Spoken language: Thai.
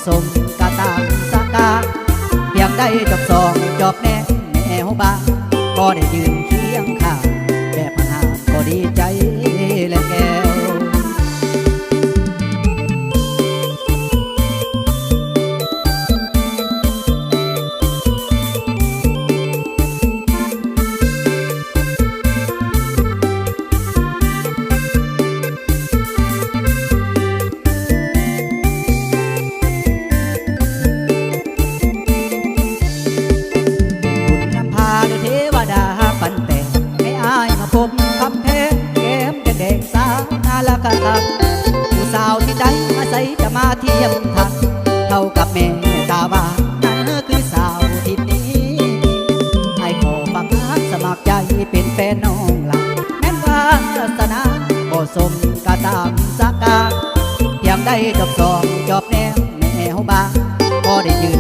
สมกะตามสักกาเพียงได้จบสองจบแน่แนวบ้างก็ได้ยืนเคียงข้างแบบห่างก็ดีใจและแก้วผู้สาวที่ใจอาศัยจะมาเทียมทันเท่ากับแม่ตาบ้านนั่นคือสาวที่นี้ให้ขอฝากรักสมัครใจเป็นแฟนน้องหลักแม้นว่าศาสนาบ่สมกะตามสักกาเพียงได้จบสองจบแนวบ้างก็ได้ยืน